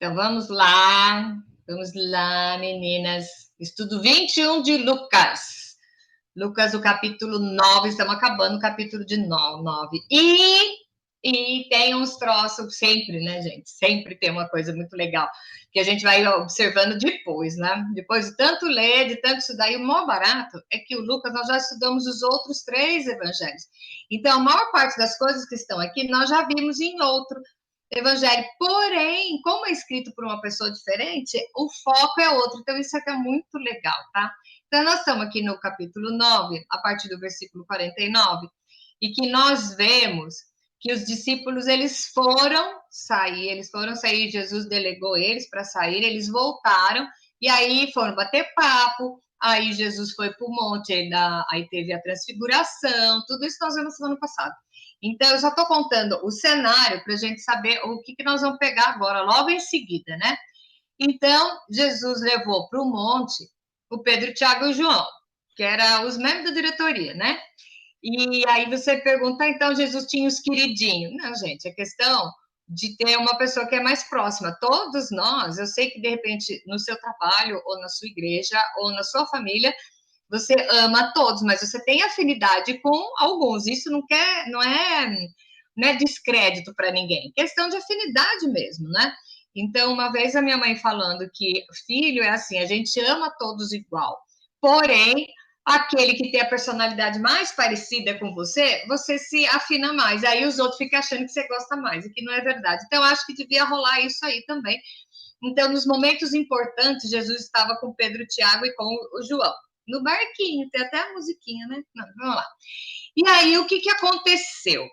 Então vamos lá, meninas. Estudo 21 de Lucas. Lucas, o capítulo 9, estamos acabando o capítulo de 9. E tem uns troços sempre, né, gente? Sempre tem uma coisa muito legal que a gente vai observando depois, né? Depois de tanto ler, de tanto estudar. E o maior barato é que o Lucas, nós já estudamos os outros 3 evangelhos. Então, a maior parte das coisas que estão aqui, nós já vimos em outro evangelho. Porém, como é escrito por uma pessoa diferente, o foco é outro. Então, isso aqui é muito legal, tá? Então, nós estamos aqui no capítulo 9, a partir do versículo 49, e que nós vemos que os discípulos, eles foram sair, Jesus delegou eles para sair, eles voltaram, e aí foram bater papo, aí Jesus foi para o monte, aí teve a transfiguração, tudo isso nós vimos semana passada. Então, eu só estou contando o cenário para a gente saber o que nós vamos pegar agora, logo em seguida, né? Então, Jesus levou para o monte o Pedro, Tiago e o João, que eram os membros da diretoria, né? E aí você pergunta, então Jesus tinha os queridinhos. Não, gente, é questão de ter uma pessoa que é mais próxima. Todos nós, eu sei que de repente no seu trabalho, ou na sua igreja, ou na sua família, você ama todos, mas você tem afinidade com alguns. Isso não é descrédito para ninguém. Questão de afinidade mesmo, né? Então, uma vez a minha mãe falando que filho é assim, a gente ama todos igual. Porém, aquele que tem a personalidade mais parecida com você, você se afina mais. Aí os outros ficam achando que você gosta mais, e que não é verdade. Então, eu acho que devia rolar isso aí também. Então, nos momentos importantes, Jesus estava com Pedro, Tiago e com o João. No barquinho, tem até a musiquinha, né? Não, vamos lá. E aí, o que aconteceu?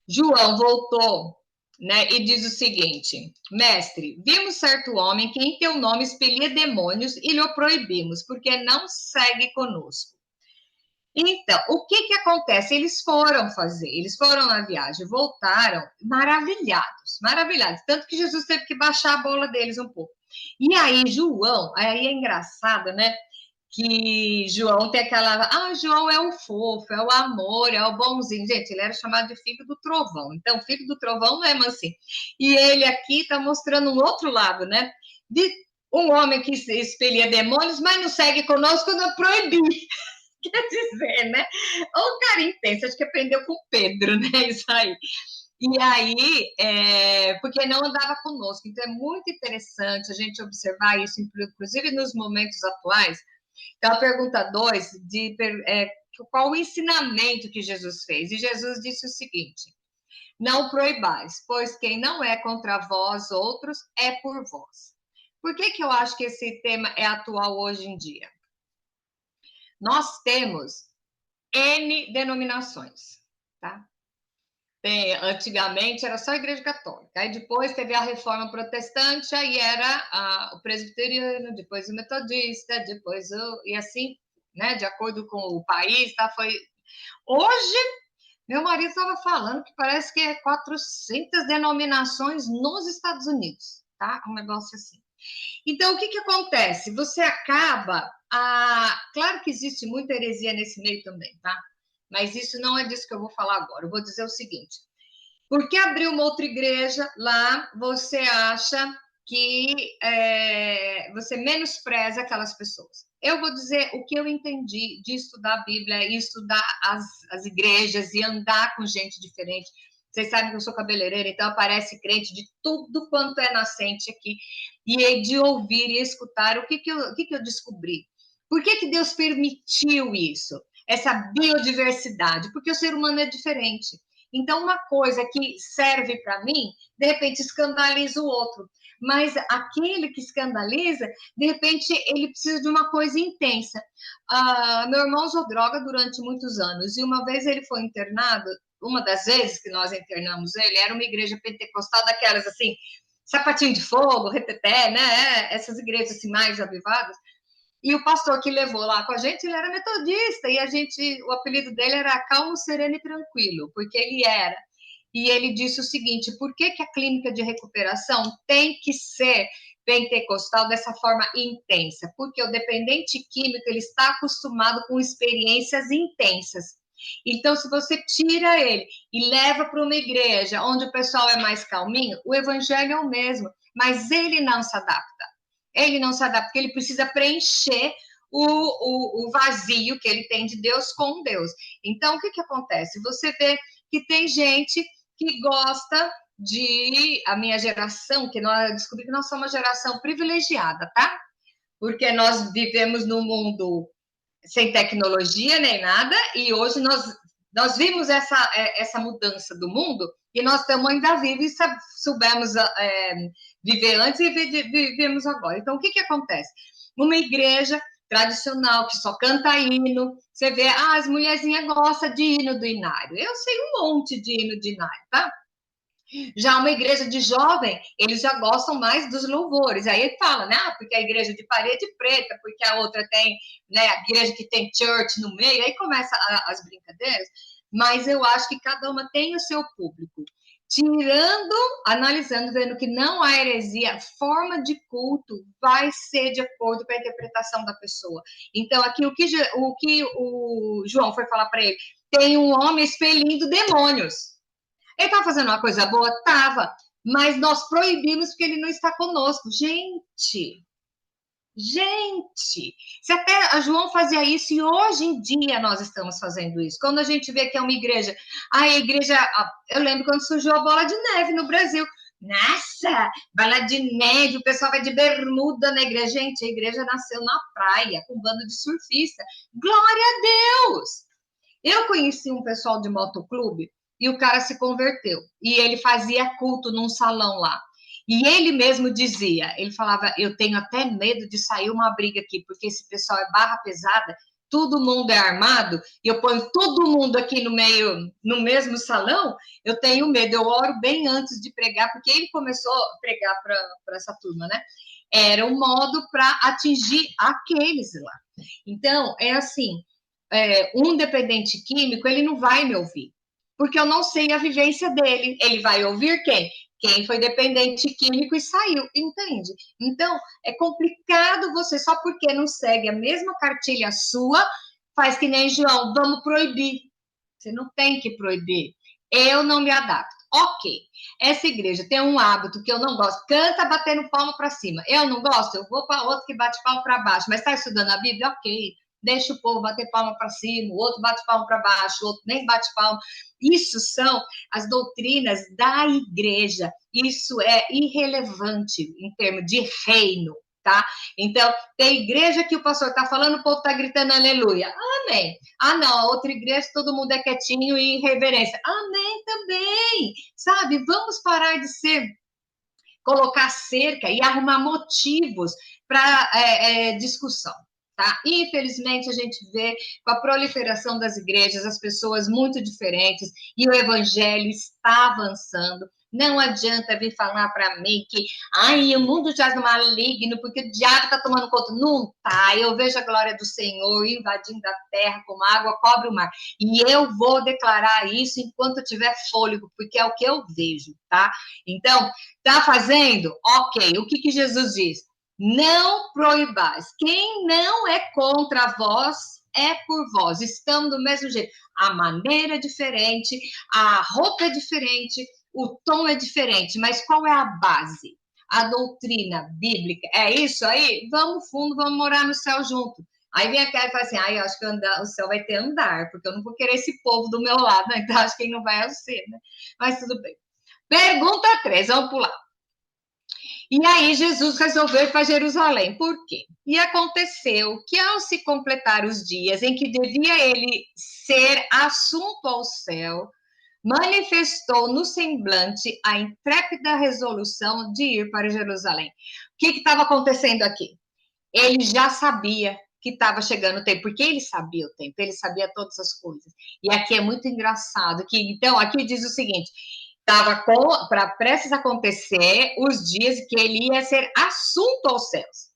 João voltou, né, e diz o seguinte: mestre, vimos certo homem que em teu nome expelia demônios e lhe o proibimos, porque não segue conosco. Então, o que acontece? Eles foram na viagem, voltaram maravilhados, tanto que Jesus teve que baixar a bola deles um pouco. E aí, João, aí é engraçado, né? Que João tem João é o fofo, é o amor, é o bonzinho. Gente, ele era chamado de filho do trovão. Então, filho do trovão não é mansinho. E ele aqui está mostrando um outro lado, né? De um homem que expelia demônios, mas não segue conosco, não proibir. Quer dizer, né? O cara intenso, acho que aprendeu com Pedro, né? Isso aí. E aí, porque não andava conosco. Então, é muito interessante a gente observar isso, inclusive nos momentos atuais. Então, a pergunta 2, qual o ensinamento que Jesus fez? E Jesus disse o seguinte: não proibais, pois quem não é contra vós outros é por vós. Por que eu acho que esse tema é atual hoje em dia? Nós temos N denominações, tá? Antigamente era só a Igreja Católica, aí depois teve a Reforma Protestante, aí era o presbiteriano, depois o metodista, e assim, né, de acordo com o país, tá? Hoje, meu marido estava falando que parece que é 400 denominações nos Estados Unidos, tá? Um negócio assim. Então, o que acontece? Você acaba... Claro que existe muita heresia nesse meio também, tá? Mas isso não é disso que eu vou falar agora. Eu vou dizer o seguinte: porque abrir uma outra igreja lá, você acha que você menospreza aquelas pessoas. Eu vou dizer o que eu entendi de estudar a Bíblia e estudar as igrejas e andar com gente diferente. Vocês sabem que eu sou cabeleireira, então aparece crente de tudo quanto é nascente aqui. E de ouvir e escutar, o que eu descobri? Por que Deus permitiu isso? Essa biodiversidade? Porque o ser humano é diferente. Então, uma coisa que serve para mim, de repente escandaliza o outro. Mas aquele que escandaliza, de repente, ele precisa de uma coisa intensa. Meu irmão usou droga durante muitos anos, e uma vez ele foi internado. Uma das vezes que nós internamos ele, era uma igreja pentecostal, daquelas assim, sapatinho de fogo, reteté, né? Essas igrejas assim, mais avivadas. E o pastor que levou lá com a gente, ele era metodista, e o apelido dele era Calmo, Sereno e Tranquilo, porque ele era. E ele disse o seguinte: por que a clínica de recuperação tem que ser pentecostal dessa forma intensa? Porque o dependente químico, ele está acostumado com experiências intensas. Então, se você tira ele e leva para uma igreja onde o pessoal é mais calminho, o evangelho é o mesmo, mas ele não se adapta. Ele não se adapta porque ele precisa preencher o vazio que ele tem de Deus com Deus. Então, o que, que acontece? Você vê que tem gente que gosta de... A minha geração, que nós descobri que nós somos uma geração privilegiada, tá? Porque nós vivemos num mundo sem tecnologia nem nada, e hoje nós vimos essa mudança do mundo, e nós estamos ainda vivos e soubemos viver antes e vivemos agora. Então, o que, que acontece? Uma igreja tradicional, que só canta hino, você vê, as mulherzinhas gostam de hino do Inário. Eu sei um monte de hino de Inário, tá? Já uma igreja de jovem, eles já gostam mais dos louvores. Aí ele fala, né? Porque a igreja de parede preta, porque a outra tem, né? A igreja que tem church no meio, aí começa as brincadeiras. Mas eu acho que cada uma tem o seu público. Tirando, analisando, vendo que não há heresia, a forma de culto vai ser de acordo com a interpretação da pessoa. Então, aqui o que o João foi falar para ele, tem um homem expelindo demônios. Ele estava fazendo uma coisa boa? Estava. Mas nós proibimos porque ele não está conosco. Gente, se até a João fazia isso e hoje em dia nós estamos fazendo isso. Quando a gente vê que é uma igreja, eu lembro quando surgiu a bola de neve no Brasil. Nossa, bola de neve, o pessoal vai de bermuda na igreja. Gente, a igreja nasceu na praia com um bando de surfista. Glória a Deus! Eu conheci um pessoal de motoclube e o cara se converteu. E ele fazia culto num salão lá. E ele mesmo dizia, ele falava, eu tenho até medo de sair uma briga aqui, porque esse pessoal é barra pesada, todo mundo é armado, e eu ponho todo mundo aqui no meio, no mesmo salão, eu tenho medo, eu oro bem antes de pregar, porque ele começou a pregar para essa turma, né? Era um modo para atingir aqueles lá. Então, é assim, um dependente químico, ele não vai me ouvir, porque eu não sei a vivência dele. Ele vai ouvir quem? Quem foi dependente químico e saiu, entende? Então, é complicado você, só porque não segue a mesma cartilha sua, faz que nem João, vamos proibir. Você não tem que proibir. Eu não me adapto. Ok, essa igreja tem um hábito que eu não gosto, canta batendo palma para cima. Eu não gosto, eu vou para outro que bate palma para baixo, mas está estudando a Bíblia? Ok, deixa o povo bater palma para cima, o outro bate palma para baixo, o outro nem bate palma. Isso são as doutrinas da igreja. Isso é irrelevante em termos de reino, tá? Então, tem igreja que o pastor está falando, o povo está gritando aleluia. Amém. Não, a outra igreja todo mundo é quietinho e em reverência. Amém também. Sabe, vamos parar de colocar cerca e arrumar motivos para discussão. Tá? Infelizmente, a gente vê com a proliferação das igrejas, as pessoas muito diferentes, e o evangelho está avançando. Não adianta vir falar para mim que o mundo jaz no maligno, porque o diabo está tomando conta. Não tá. Eu vejo a glória do Senhor invadindo a terra como a água cobre o mar. E eu vou declarar isso enquanto eu tiver fôlego, porque é o que eu vejo, tá? Então, tá fazendo? Ok. O que Jesus diz? Não proibais. Quem não é contra vós é por vós. Estamos do mesmo jeito. A maneira é diferente, a roupa é diferente, o tom é diferente, mas qual é a base? A doutrina bíblica. É isso aí? Vamos fundo, vamos morar no céu junto. Aí vem aquela e fala assim, eu acho que o céu vai ter andar, porque eu não vou querer esse povo do meu lado, né? Então acho que quem não vai é você, né? Mas tudo bem. Pergunta 3, vamos pular. E aí Jesus resolveu ir para Jerusalém. Por quê? E aconteceu que ao se completar os dias em que devia ele ser assunto ao céu, manifestou no semblante a intrépida resolução de ir para Jerusalém. O que estava acontecendo aqui? Ele já sabia que estava chegando o tempo, porque ele sabia o tempo, ele sabia todas as coisas. E aqui é muito engraçado, que então aqui diz o seguinte, estava para prestes acontecer os dias que ele ia ser assunto aos céus,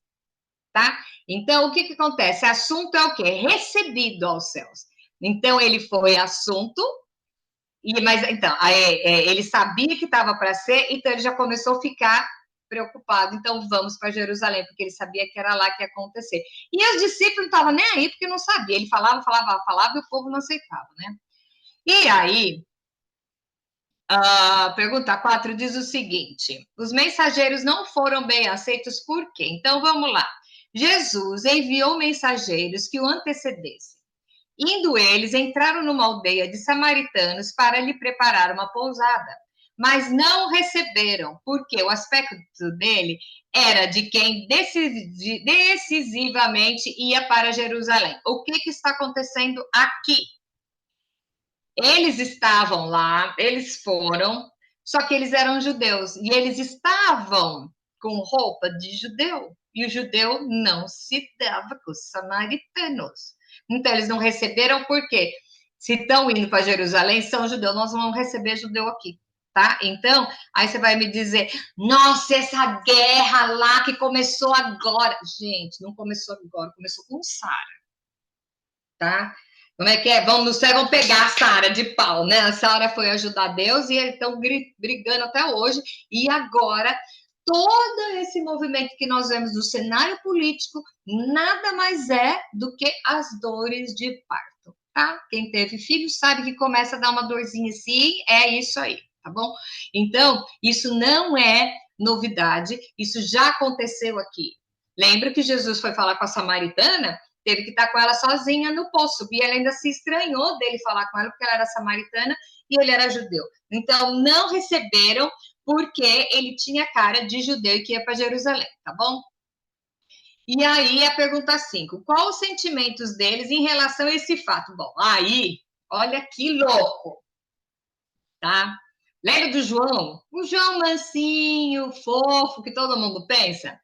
tá? Então, o que acontece? Assunto é o quê? Recebido aos céus. Então, ele foi assunto, mas então, ele sabia que estava para ser, então ele já começou a ficar preocupado, então vamos para Jerusalém, porque ele sabia que era lá que ia acontecer. E os discípulos não estavam nem aí, porque não sabia. Ele falava e o povo não aceitava, né? E aí, a pergunta 4 diz o seguinte: os mensageiros não foram bem aceitos por quê? Então vamos lá. Jesus enviou mensageiros que o antecedessem. Indo eles, entraram numa aldeia de samaritanos para lhe preparar uma pousada, mas não receberam, porque o aspecto dele era de quem decisivamente ia para Jerusalém. O que está acontecendo aqui? Eles estavam lá, eles foram, só que eles eram judeus e eles estavam com roupa de judeu. E o judeu não se dava com os samaritanos. Então, eles não receberam, por quê? Se estão indo para Jerusalém, são judeus, nós vamos receber judeu aqui, tá? Então, aí você vai me dizer, nossa, essa guerra lá que começou agora. Gente, não começou agora, começou com Sara, tá? Como é que é? Vão pegar a Sara de pau, né? A Sara foi ajudar Deus e eles estão brigando até hoje. E agora, todo esse movimento que nós vemos no cenário político nada mais é do que as dores de parto, tá? Quem teve filho sabe que começa a dar uma dorzinha assim, é isso aí, tá bom? Então, isso não é novidade, isso já aconteceu aqui. Lembra que Jesus foi falar com a samaritana? Teve que estar com ela sozinha no poço. E ela ainda se estranhou dele falar com ela, porque ela era samaritana e ele era judeu. Então, não receberam, porque ele tinha cara de judeu e que ia para Jerusalém, tá bom? E aí, a pergunta 5. Qual os sentimentos deles em relação a esse fato? Bom, aí, olha que louco, tá? Lembra do João? O João mansinho, fofo, que todo mundo pensa?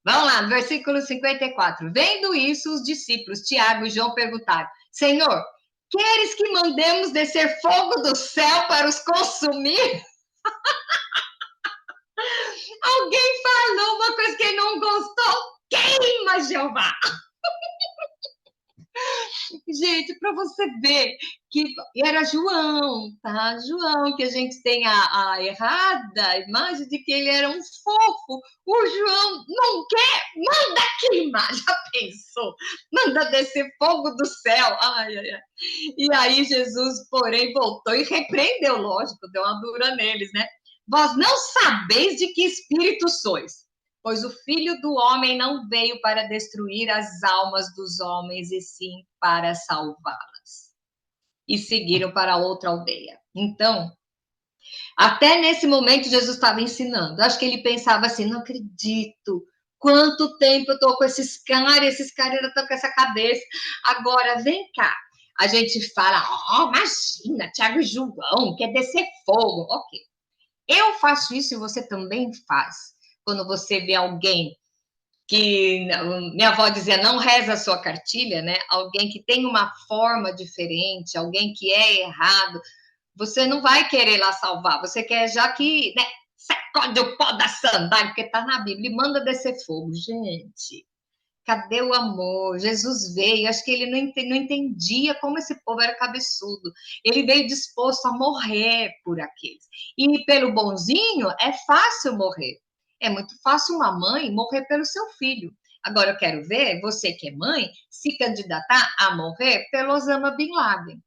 Vamos lá, no versículo 54. Vendo isso, os discípulos, Tiago e João, perguntaram: Senhor, queres que mandemos descer fogo do céu para os consumir? Alguém falou uma coisa que ele não gostou? Queima, Jeová! Gente, para você ver que era João, tá? João, que a gente tem a errada imagem de que ele era um fofo. O João não quer, manda queimar, já pensou? Manda descer fogo do céu. Ai, ai, ai. E aí Jesus, porém, voltou e repreendeu, lógico, deu uma dura neles, né? Vós não sabeis de que espírito sois, pois o Filho do Homem não veio para destruir as almas dos homens, e sim para salvá-las. E seguiram para outra aldeia. Então, até nesse momento, Jesus estava ensinando. Acho que ele pensava assim: não acredito. Quanto tempo eu estou com esses caras ainda estão com essa cabeça. Agora, vem cá. A gente fala, imagina, Tiago e João, quer descer fogo. Ok. Eu faço isso e você também faz. Quando você vê alguém que minha avó dizia, não reza a sua cartilha, né? Alguém que tem uma forma diferente, alguém que é errado, você não vai querer lá salvar, você quer já que, né, sacode o pó da sandália, porque tá na Bíblia, e manda descer fogo. Gente, cadê o amor? Jesus veio, acho que ele não entendia como esse povo era cabeçudo. Ele veio disposto a morrer por aqueles. E pelo bonzinho, é fácil morrer. É muito fácil uma mãe morrer pelo seu filho. Agora, eu quero ver você que é mãe se candidatar a morrer pelo Osama Bin Laden.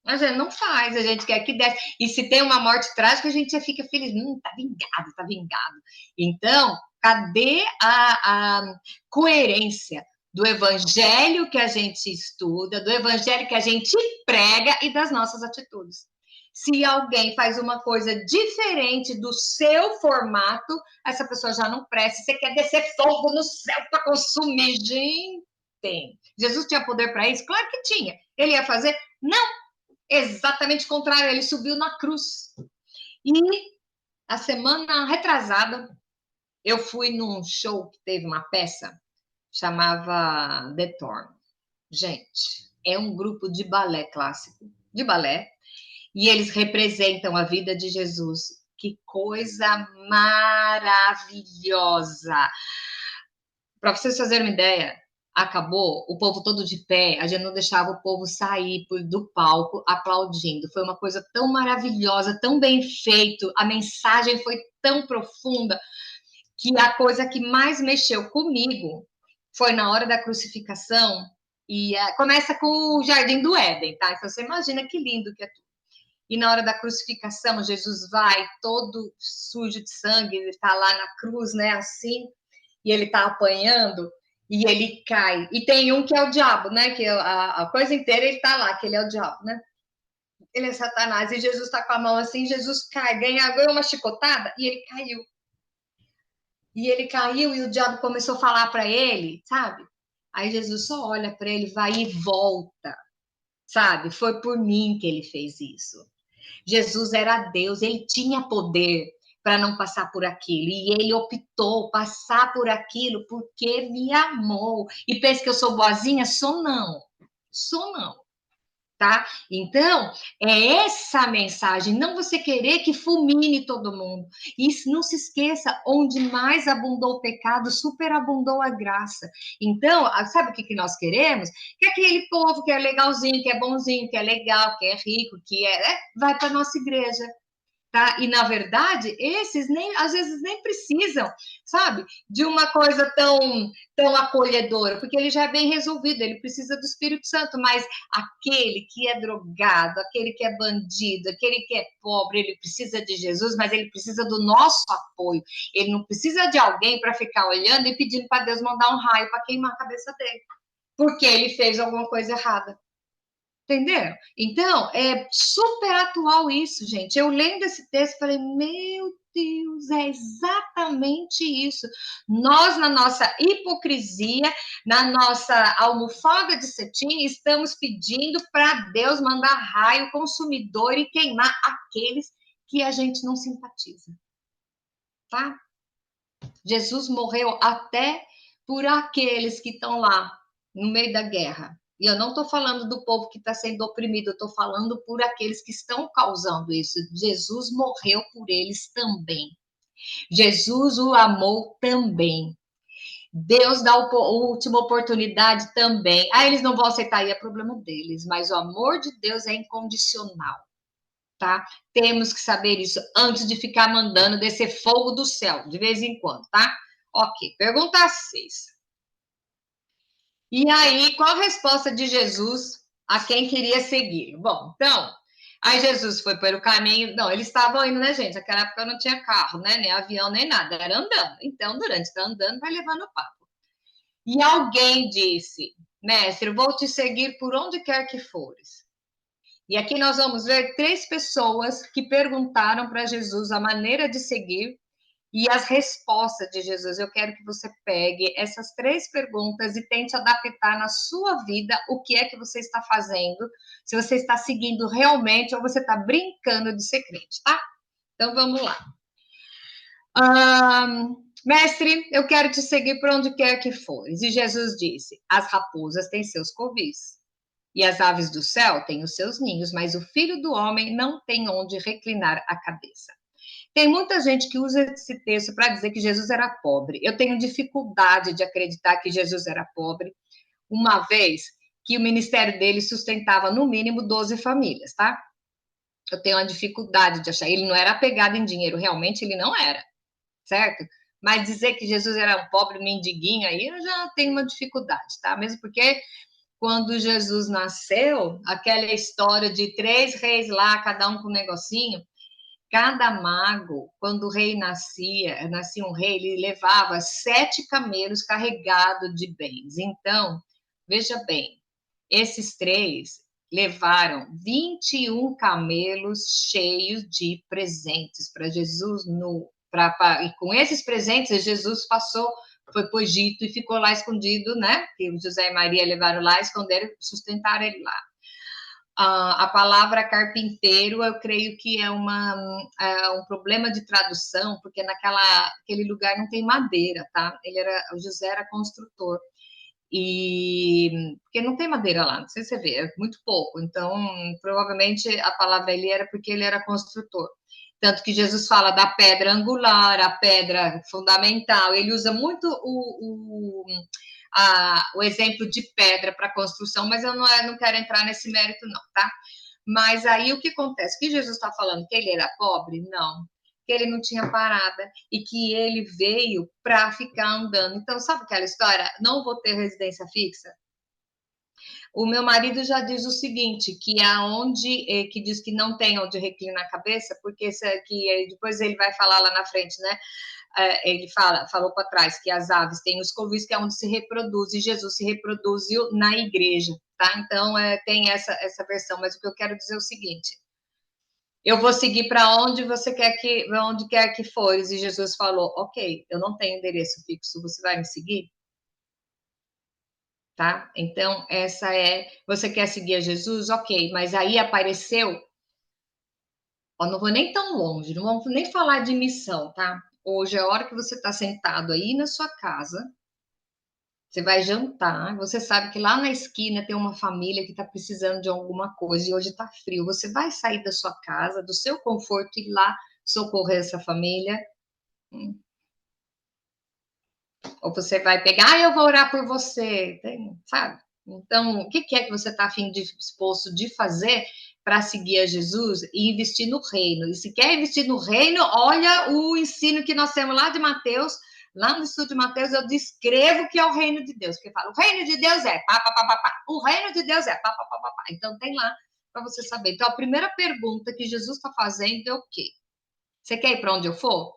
A gente não faz, a gente quer que desce. E se tem uma morte trágica, a gente já fica feliz. Tá vingado, tá vingado. Então, cadê a coerência do evangelho que a gente estuda, do evangelho que a gente prega e das nossas atitudes? Se alguém faz uma coisa diferente do seu formato, essa pessoa já não presta. Você quer descer fogo no céu para consumir, gente? Tem. Jesus tinha poder para isso? Claro que tinha. Ele ia fazer? Não. Exatamente o contrário, ele subiu na cruz. E a semana retrasada, eu fui num show que teve uma peça, chamava The Torn. Gente, é um grupo de balé clássico, de balé, e eles representam a vida de Jesus. Que coisa maravilhosa! Para vocês fazerem uma ideia, acabou, o povo todo de pé, a gente não deixava o povo sair do palco aplaudindo. Foi uma coisa tão maravilhosa, tão bem feito, a mensagem foi tão profunda, que a coisa que mais mexeu comigo foi na hora da crucificação, e começa com o Jardim do Éden, tá? Então você imagina que lindo que é tudo. E na hora da crucificação, Jesus vai todo sujo de sangue, ele está lá na cruz, né, assim, e ele está apanhando, e ele cai. E tem um que é o diabo, né, que a coisa inteira ele está lá, que ele é o diabo, né? Ele é Satanás, e Jesus está com a mão assim, Jesus cai, ganhou uma chicotada, e ele caiu. E ele caiu, e o diabo começou a falar para ele, sabe? Aí Jesus só olha para ele, vai e volta, sabe? Foi por mim que ele fez isso. Jesus era Deus, ele tinha poder para não passar por aquilo, e ele optou passar por aquilo porque me amou. E pensa que eu sou boazinha? Sou não. Tá? Então, é essa mensagem, não você querer que fulmine todo mundo. E não se esqueça, onde mais abundou o pecado, superabundou a graça. Então, sabe o que nós queremos? Que aquele povo que é legalzinho, que é bonzinho, que é legal, que é rico, vai para a nossa igreja. Tá? E, na verdade, esses às vezes nem precisam, sabe, de uma coisa tão acolhedora, porque ele já é bem resolvido, ele precisa do Espírito Santo, mas aquele que é drogado, aquele que é bandido, aquele que é pobre, ele precisa de Jesus, mas ele precisa do nosso apoio, ele não precisa de alguém para ficar olhando e pedindo para Deus mandar um raio para queimar a cabeça dele, porque ele fez alguma coisa errada. Entenderam? Então, é super atual isso, gente. Eu lendo esse texto, falei, meu Deus, é exatamente isso. Nós, na nossa hipocrisia, na nossa almofada de cetim, estamos pedindo para Deus mandar raio consumidor e queimar aqueles que a gente não simpatiza. Tá? Jesus morreu até por aqueles que estão lá, no meio da guerra. E eu não estou falando do povo que está sendo oprimido, eu estou falando por aqueles que estão causando isso. Jesus morreu por eles também. Jesus o amou também. Deus dá a última oportunidade também. Ah, eles não vão aceitar, aí é problema deles, mas o amor de Deus é incondicional, tá? Temos que saber isso antes de ficar mandando descer fogo do céu, de vez em quando, tá? Ok, pergunta 6. E aí, qual a resposta de Jesus a quem queria seguir? Bom, então, aí Jesus foi pelo caminho. Não, eles estavam indo, né, gente? Naquela época não tinha carro, né? Nem avião, nem nada, era andando. Então, durante está andando, vai levando o papo. E alguém disse: Mestre, vou te seguir por onde quer que fores. E aqui nós vamos ver 3 pessoas que perguntaram para Jesus a maneira de seguir e as respostas de Jesus. Eu quero que você pegue essas 3 perguntas e tente adaptar na sua vida o que é que você está fazendo, se você está seguindo realmente ou você está brincando de ser crente, tá? Então vamos lá. Mestre, eu quero te seguir por onde quer que fores. E Jesus disse: as raposas têm seus covis, e as aves do céu têm os seus ninhos, mas o filho do homem não tem onde reclinar a cabeça. Tem muita gente que usa esse texto para dizer que Jesus era pobre. Eu tenho dificuldade de acreditar que Jesus era pobre, uma vez que o ministério dele sustentava no mínimo 12 famílias, tá? Eu tenho uma dificuldade de achar. Ele não era apegado em dinheiro, realmente ele não era, certo? Mas dizer que Jesus era um pobre mendiguinho aí, eu já tenho uma dificuldade, tá? Mesmo porque quando Jesus nasceu, aquela história de 3 reis lá, cada um com um negocinho, cada mago, quando o rei nascia um rei, ele levava 7 camelos carregados de bens. Então, veja bem, esses 3 levaram 21 camelos cheios de presentes para Jesus. E com esses presentes, Jesus foi para o Egito e ficou lá escondido, né? Que José e Maria levaram lá, esconderam, sustentaram ele lá. A palavra carpinteiro, eu creio que é um problema de tradução, porque naquele lugar não tem madeira, tá? O José era construtor, porque não tem madeira lá, não sei se você vê, é muito pouco, então provavelmente a palavra ali era porque ele era construtor. Tanto que Jesus fala da pedra angular, a pedra fundamental, ele usa muito o exemplo de pedra para construção, mas eu não quero entrar nesse mérito, não, tá? Mas aí o que acontece? Que Jesus está falando que ele era pobre? Não. que ele não tinha parada e que ele veio para ficar andando. Então, sabe aquela história? Não vou ter residência fixa? O meu marido já diz o seguinte, que aonde que diz que não tem onde reclinar a cabeça, porque isso aqui, depois ele vai falar lá na frente, né? Ele falou para trás que as aves têm os covis, que é onde se reproduz, e Jesus se reproduziu na igreja, tá? Então, tem essa versão, mas o que eu quero dizer é o seguinte: eu vou seguir para onde você quer onde quer que fores, e Jesus falou, ok, eu não tenho endereço fixo, você vai me seguir? Tá? Então, você quer seguir a Jesus? Ok, mas aí apareceu, ó, não vou nem tão longe, não vamos nem falar de missão, tá? Hoje é a hora que você está sentado aí na sua casa, você vai jantar, você sabe que lá na esquina tem uma família que está precisando de alguma coisa e hoje está frio. Você vai sair da sua casa, do seu conforto e ir lá socorrer essa família? Ou você vai pegar, eu vou orar por você, sabe? Então, o que é que você está disposto de fazer para seguir a Jesus e investir no reino? E se quer investir no reino, olha o ensino que nós temos lá de Mateus. Lá no estudo de Mateus, eu descrevo o que é o reino de Deus. Porque fala, o reino de Deus é pá, pá, pá, pá, pá. O reino de Deus é pá, pá, pá, pá, pá. Então, tem lá para você saber. Então, a primeira pergunta que Jesus está fazendo é o quê? Você quer ir para onde eu for?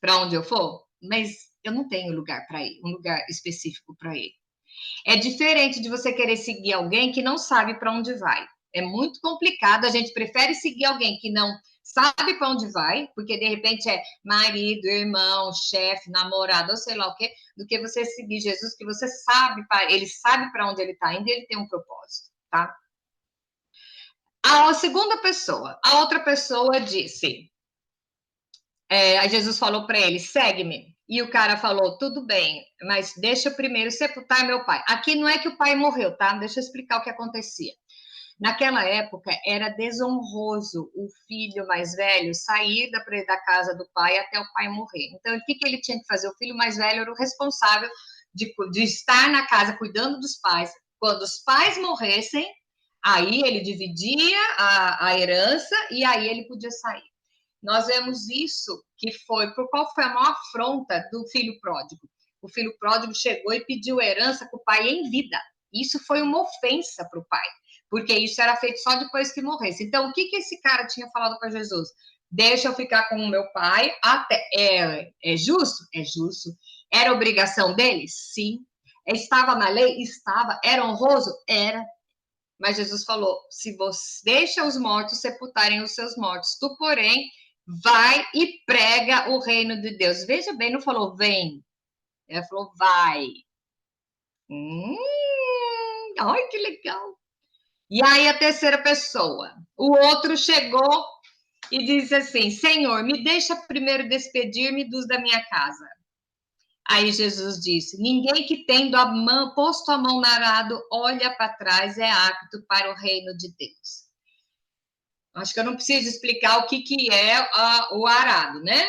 Para onde eu for? Mas eu não tenho lugar para ir, um lugar específico para ir. É diferente de você querer seguir alguém que não sabe para onde vai. É muito complicado, a gente prefere seguir alguém que não sabe para onde vai, porque de repente é marido, irmão, chefe, namorado, ou sei lá o quê, do que você seguir Jesus, que você sabe, ele sabe para onde ele está indo e ele tem um propósito, tá? A segunda pessoa, a outra pessoa disse, aí Jesus falou para ele, segue-me. E o cara falou, tudo bem, mas deixa eu primeiro sepultar meu pai. Aqui não é que o pai morreu, tá? Deixa eu explicar o que acontecia. Naquela época, era desonroso o filho mais velho sair da casa do pai até o pai morrer. Então, o que ele tinha que fazer? O filho mais velho era o responsável de estar na casa cuidando dos pais. Quando os pais morressem, aí ele dividia a herança e aí ele podia sair. Nós vemos isso, qual foi a maior afronta do filho pródigo? O filho pródigo chegou e pediu herança para o pai em vida. Isso foi uma ofensa para o pai, porque isso era feito só depois que morresse. Então, o que esse cara tinha falado para Jesus? Deixa eu ficar com o meu pai até. É justo? É justo. Era obrigação dele? Sim. Estava na lei? Estava. Era honroso? Era. Mas Jesus falou: se você deixa os mortos sepultarem os seus mortos, tu, porém, vai e prega o reino de Deus. Veja bem, não falou vem, ela falou vai. Ai, que legal. E aí a terceira pessoa, o outro chegou e disse assim: Senhor, me deixa primeiro despedir-me dos da minha casa. Aí Jesus disse: ninguém que tendo posto a mão no arado olha para trás é apto para o reino de Deus. Acho que eu não preciso explicar o que é o arado, né?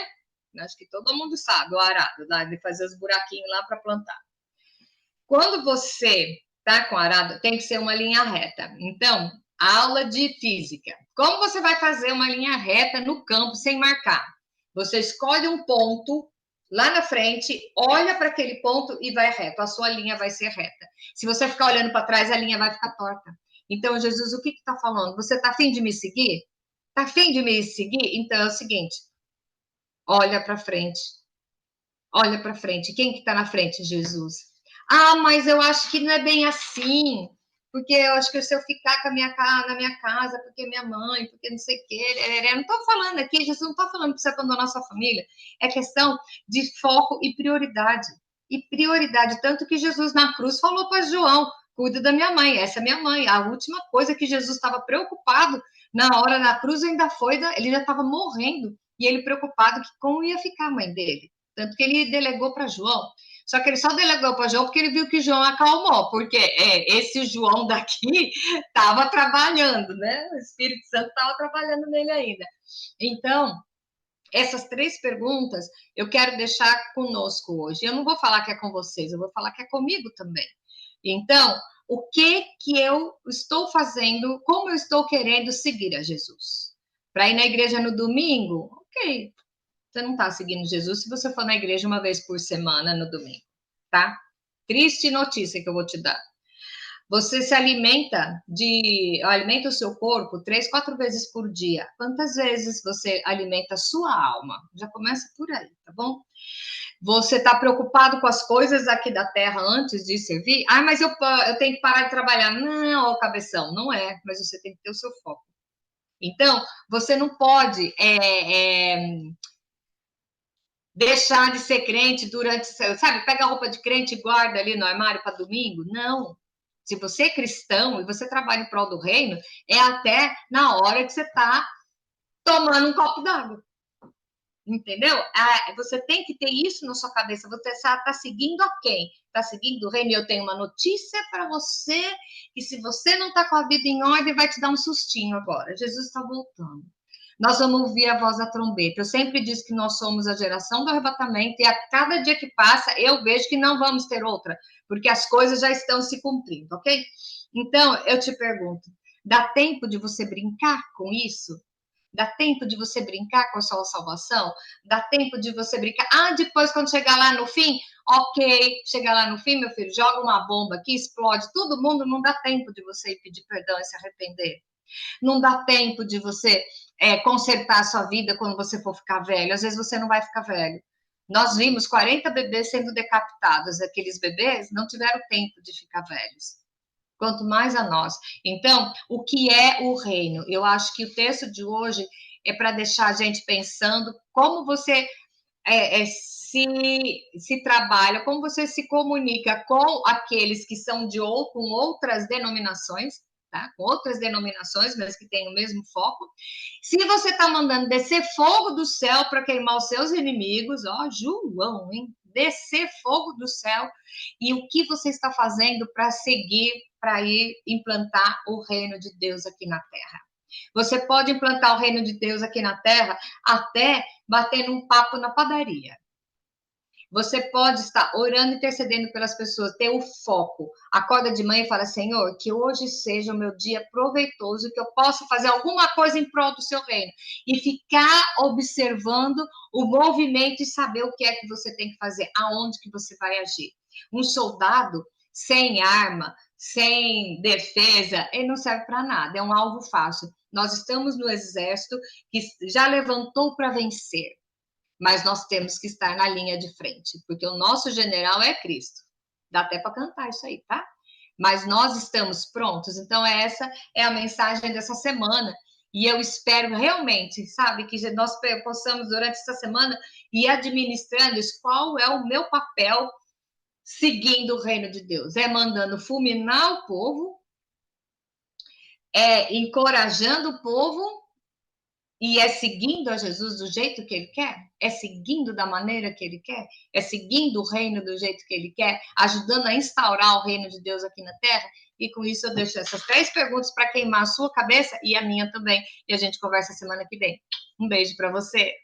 Acho que todo mundo sabe o arado, de fazer os buraquinhos lá para plantar. Quando você tá com arado, tem que ser uma linha reta. Então, aula de física. Como você vai fazer uma linha reta no campo sem marcar? Você escolhe um ponto lá na frente, olha para aquele ponto e vai reto. A sua linha vai ser reta. Se você ficar olhando para trás, a linha vai ficar torta. Então, Jesus, o que está falando? Você está afim de me seguir? Está afim de me seguir? Então é o seguinte: olha para frente. Olha para frente. Quem que está na frente? Jesus. Ah, mas eu acho que não é bem assim. Porque eu acho que se eu ficar na minha casa, porque minha mãe, porque não sei o quê. Eu não estou falando aqui, Jesus não está falando para você abandonar sua família. É questão de foco e prioridade. E prioridade, tanto que Jesus na cruz falou para João: cuida da minha mãe, essa é minha mãe. A última coisa que Jesus estava preocupado na hora da cruz ainda foi, ele já estava morrendo, e ele preocupado que como ia ficar a mãe dele. Tanto que ele delegou para João. Só que ele só delegou para João porque ele viu que João acalmou, porque esse João daqui estava trabalhando, né? O Espírito Santo estava trabalhando nele ainda. Então, essas três perguntas eu quero deixar conosco hoje. Eu não vou falar que é com vocês, eu vou falar que é comigo também. Então, o que eu estou fazendo, como eu estou querendo seguir a Jesus? Para ir na igreja no domingo? Ok. você não está seguindo Jesus se você for na igreja uma vez por semana no domingo, tá? Triste notícia que eu vou te dar. Você se alimenta o seu corpo 3, 4 vezes por dia. Quantas vezes você alimenta a sua alma? Já começa por aí, tá bom? Você está preocupado com as coisas aqui da terra antes de servir? Ah, mas eu tenho que parar de trabalhar. Não, ó, cabeção, não é. Mas você tem que ter o seu foco. Então, você não pode deixar de ser crente durante, sabe, pega a roupa de crente e guarda ali no armário para domingo. Não. Se você é cristão e você trabalha em prol do reino, é até na hora que você está tomando um copo d'água. Entendeu? Você tem que ter isso na sua cabeça. Você está seguindo a quem? Está seguindo o reino. E eu tenho uma notícia para você, que se você não está com a vida em ordem, vai te dar um sustinho agora. Jesus está voltando. Nós vamos ouvir a voz da trombeta. Eu sempre disse que nós somos a geração do arrebatamento, e a cada dia que passa, eu vejo que não vamos ter outra, porque as coisas já estão se cumprindo, ok? Então, eu te pergunto, dá tempo de você brincar com isso? Dá tempo de você brincar com a sua salvação? Dá tempo de você brincar? Ah, depois, quando chegar lá no fim, ok, chegar lá no fim, meu filho, joga uma bomba aqui, explode todo mundo, não dá tempo de você pedir perdão e se arrepender. Não dá tempo de você consertar a sua vida quando você for ficar velho. Às vezes você não vai ficar velho. Nós vimos 40 bebês sendo decapitados. Aqueles bebês não tiveram tempo de ficar velhos. Quanto mais a nós. Então, o que é o reino? Eu acho que o texto de hoje é para deixar a gente pensando como você se trabalha, como você se comunica com aqueles que são com outras denominações, tá? Com outras denominações, mas que têm o mesmo foco. Se você está mandando descer fogo do céu para queimar os seus inimigos, ó, João, hein? Descer fogo do céu. E o que você está fazendo para seguir, para ir implantar o reino de Deus aqui na Terra? Você pode implantar o reino de Deus aqui na Terra até batendo um papo na padaria. Você pode estar orando, intercedendo pelas pessoas, ter o foco. Acorda de manhã e fala, Senhor, que hoje seja o meu dia proveitoso, que eu possa fazer alguma coisa em prol do seu reino. E ficar observando o movimento e saber o que é que você tem que fazer, aonde que você vai agir. Um soldado sem arma, sem defesa, ele não serve para nada, é um alvo fácil. Nós estamos no exército que já levantou para vencer. Mas nós temos que estar na linha de frente, porque o nosso general é Cristo. Dá até para cantar isso aí, tá? Mas nós estamos prontos. Então, essa é a mensagem dessa semana. E eu espero realmente, sabe, que nós possamos, durante essa semana, ir administrando isso. Qual é o meu papel seguindo o reino de Deus? É mandando fulminar o povo, é encorajando o povo, e é seguindo a Jesus do jeito que ele quer? É seguindo da maneira que ele quer? É seguindo o reino do jeito que ele quer? Ajudando a instaurar o reino de Deus aqui na Terra? E com isso eu deixo essas 3 perguntas para queimar a sua cabeça e a minha também. E a gente conversa semana que vem. Um beijo para você.